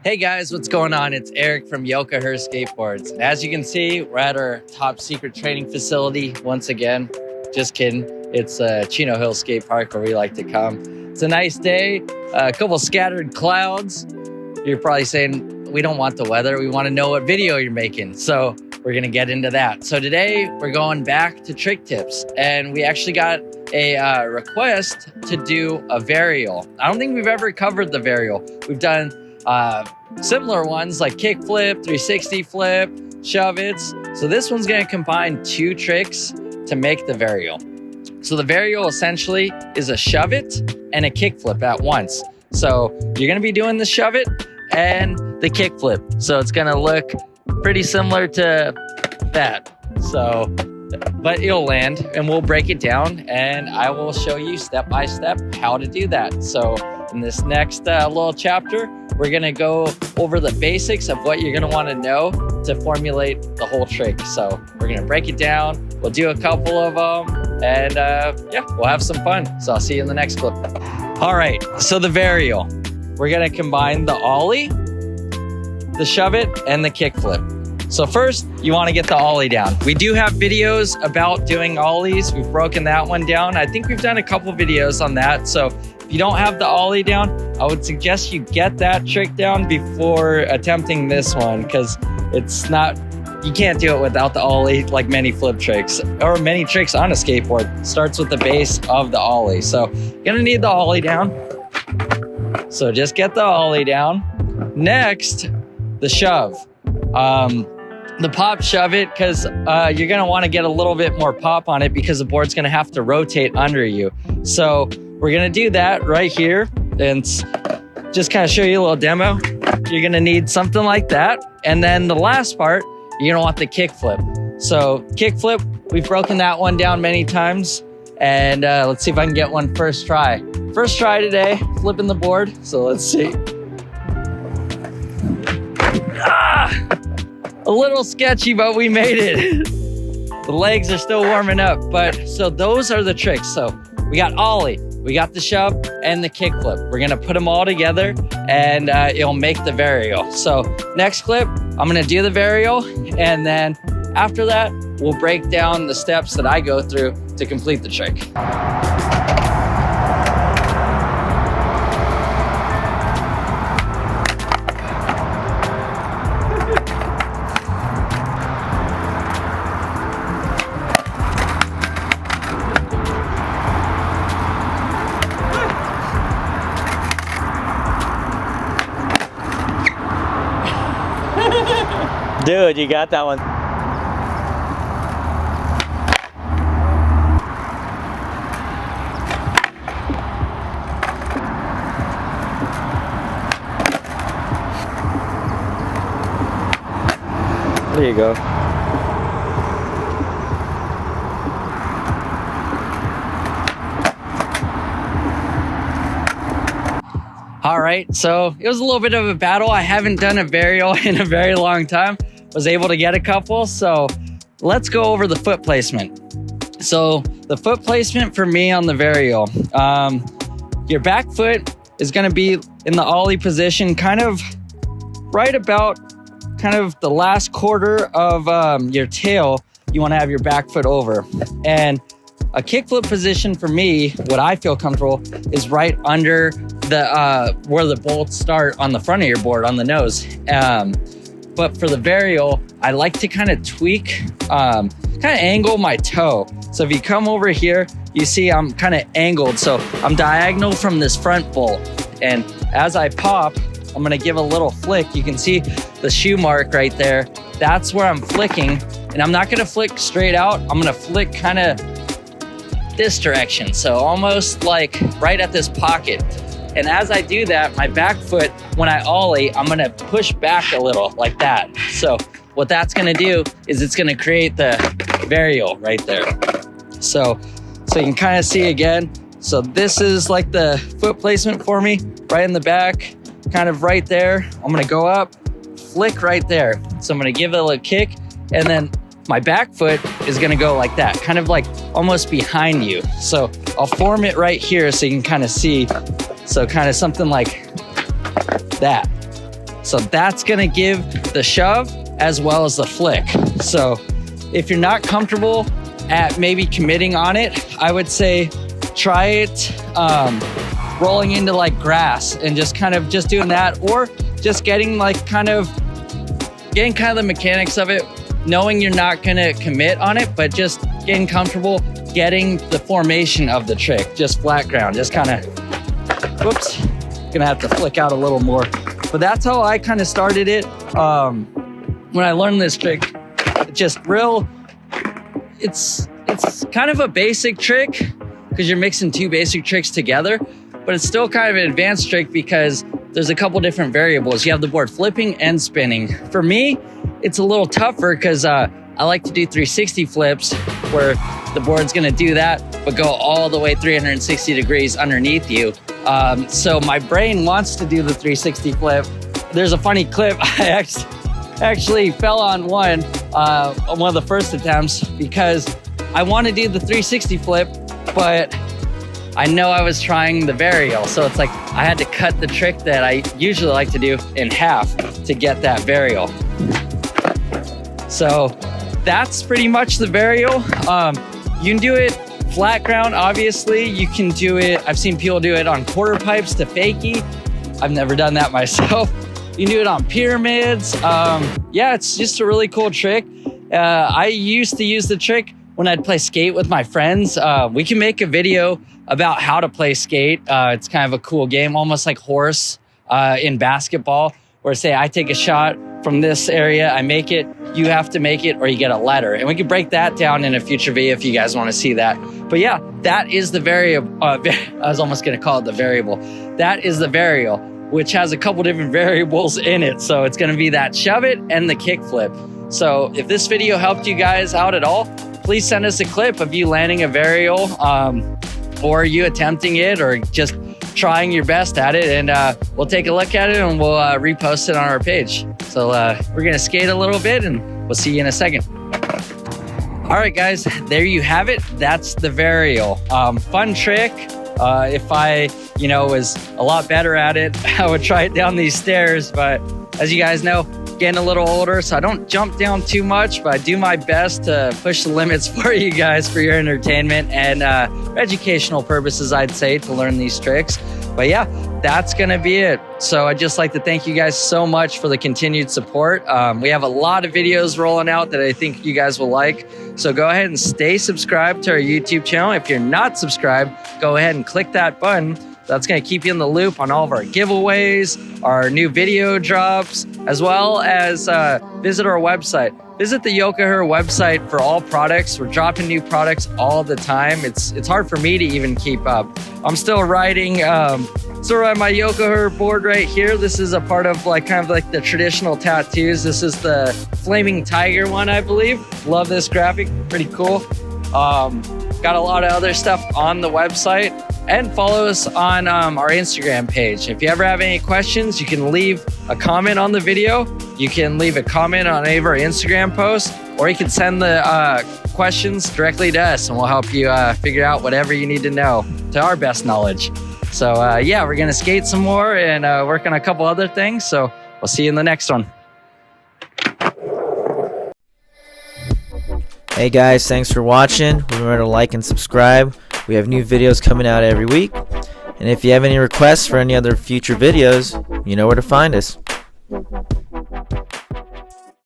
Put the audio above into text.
Hey guys, what's going on? It's Eric from Varial Skateboards. And as you can see, we're at our top secret training facility once again. Just kidding. It's Chino Hill Skate Park where we like to come. It's a nice day, a couple scattered clouds. You're probably saying, we don't want the weather. We want to know what video you're making. So we're going to get into that. So today we're going back to trick tips, and we actually got a request to do a varial. I don't think we've ever covered the varial. We've done similar ones like kick flip, 360 flip, shove it's. So this one's going to combine two tricks to make the varial. So the varial essentially is a shove it and a kick flip at once. So you're going to be doing the shove it and the kick flip. So it's going to look pretty similar to that. So, but it'll land, and we'll break it down and I will show you step by step how to do that. So in this next little chapter, we're gonna go over the basics of what you're gonna wanna know to formulate the whole trick. So we're gonna break it down, we'll do a couple of them, and yeah, we'll have some fun. So I'll see you in the next clip. All right, so the varial. We're gonna combine the ollie, the shove it, and the kick flip. So first, you wanna get the ollie down. We do have videos about doing ollies. We've broken that one down. I think we've done a couple videos on that. So if you don't have the ollie down, I would suggest you get that trick down before attempting this one, because it's not, you can't do it without the ollie like many flip tricks or many tricks on a skateboard. It starts with the base of the ollie. So you're gonna need the ollie down. So just get the ollie down. Next, the shove. The pop shove it, because you're gonna wanna get a little bit more pop on it because the board's gonna have to rotate under you. So we're gonna do that right here, and just kind of show you a little demo. You're gonna need something like that. And then the last part, you're gonna want the kick flip. So kick flip, we've broken that one down many times. And let's see if I can get one first try. First try today, flipping the board. So let's see. A little sketchy, but we made it. The legs are still warming up, but so those are the tricks. So we got ollie, we got the shove, and the kick flip. We're gonna put them all together, and it'll make the varial. So next clip, I'm gonna do the varial, and then after that, we'll break down the steps that I go through to complete the trick. Dude, you got that one. There you go. All right, so it was a little bit of a battle. I haven't done a varial in a very long time. Was able to get a couple, so let's go over the foot placement. So the foot placement for me on the varial, your back foot is gonna be in the ollie position, kind of right about kind of the last quarter of your tail. You wanna have your back foot over. And a kickflip position for me, what I feel comfortable, is right under the where the bolts start on the front of your board, on the nose. But for the varial, I like to kind of tweak, kind of angle my toe. So if you come over here, you see I'm kind of angled. So I'm diagonal from this front bolt. And as I pop, I'm gonna give a little flick. You can see the shoe mark right there. That's where I'm flicking. And I'm not gonna flick straight out. I'm gonna flick kind of this direction. So almost like right at this pocket. And as I do that, my back foot, when I ollie, I'm gonna push back a little like that. So what that's gonna do is it's gonna create the varial right there. So you can kind of see again. So this is like the foot placement for me, right in the back, kind of right there. I'm gonna go up, flick right there. So I'm gonna give it a little kick, and then my back foot is gonna go like that, kind of like almost behind you. So I'll form it right here so you can kind of see. So kind of something like that. So that's gonna give the shove as well as the flick. So if you're not comfortable at maybe committing on it, I would say try it rolling into like grass and just kind of just doing that, or just getting kind of the mechanics of it, knowing you're not gonna commit on it, but just getting comfortable getting the formation of the trick, just flat ground, just kind of, whoops, gonna have to flick out a little more. But that's how I kind of started it. When I learned this trick, it's kind of a basic trick because you're mixing two basic tricks together, but it's still kind of an advanced trick because there's a couple different variables. You have the board flipping and spinning. For me, it's a little tougher because I like to do 360 flips where the board's gonna do that, but go all the way 360 degrees underneath you. So my brain wants to do the 360 flip. There's a funny clip. I actually fell on one of the first attempts because I want to do the 360 flip, but I know I was trying the varial. So it's like I had to cut the trick that I usually like to do in half to get that varial. So that's pretty much the varial. You can do it flat ground, obviously. You can do it, I've seen people do it on quarter pipes to fakie. I've never done that myself. You can do it on pyramids. Yeah, it's just a really cool trick. I used to use the trick when I'd play skate with my friends. We can make a video about how to play skate. It's kind of a cool game, almost like horse in basketball, where say I take a shot from this area, I make it, you have to make it, or you get a letter. And we can break that down in a future video if you guys want to see that. But yeah, that is the variable. I was almost going to call it the variable. That is the varial, which has a couple different variables in it. So it's going to be that shove it and the kick flip. So if this video helped you guys out at all, please send us a clip of you landing a varial or you attempting it or just trying your best at it, and we'll take a look at it and we'll repost it on our page. So we're gonna skate a little bit and we'll see you in a second. All right, guys, there you have it. That's the varial. Fun trick. If I, was a lot better at it, I would try it down these stairs. But as you guys know, getting a little older, so I don't jump down too much, but I do my best to push the limits for you guys for your entertainment and educational purposes, I'd say, to learn these tricks. But yeah, that's gonna be it. So I'd just like to thank you guys so much for the continued support. We have a lot of videos rolling out that I think you guys will like. So go ahead and stay subscribed to our YouTube channel. If you're not subscribed, go ahead and click that button. That's going to keep you in the loop on all of our giveaways, our new video drops, as well as visit our website. Visit the Yoka-Her website for all products. We're dropping new products all the time. It's hard for me to even keep up. I'm still riding my Yoka-Her board right here. This is a part of kind of like the traditional tattoos. This is the Flaming Tiger one, I believe. Love this graphic, pretty cool. Got a lot of other stuff on the website. And follow us on our Instagram page. If you ever have any questions, you can leave a comment on the video. You can leave a comment on any of our Instagram posts, or you can send the questions directly to us and we'll help you figure out whatever you need to know to our best knowledge. So yeah, we're gonna skate some more and work on a couple other things. So we'll see you in the next one. Hey guys, thanks for watching. Remember to like and subscribe. We have new videos coming out every week. And if you have any requests for any other future videos, you know where to find us.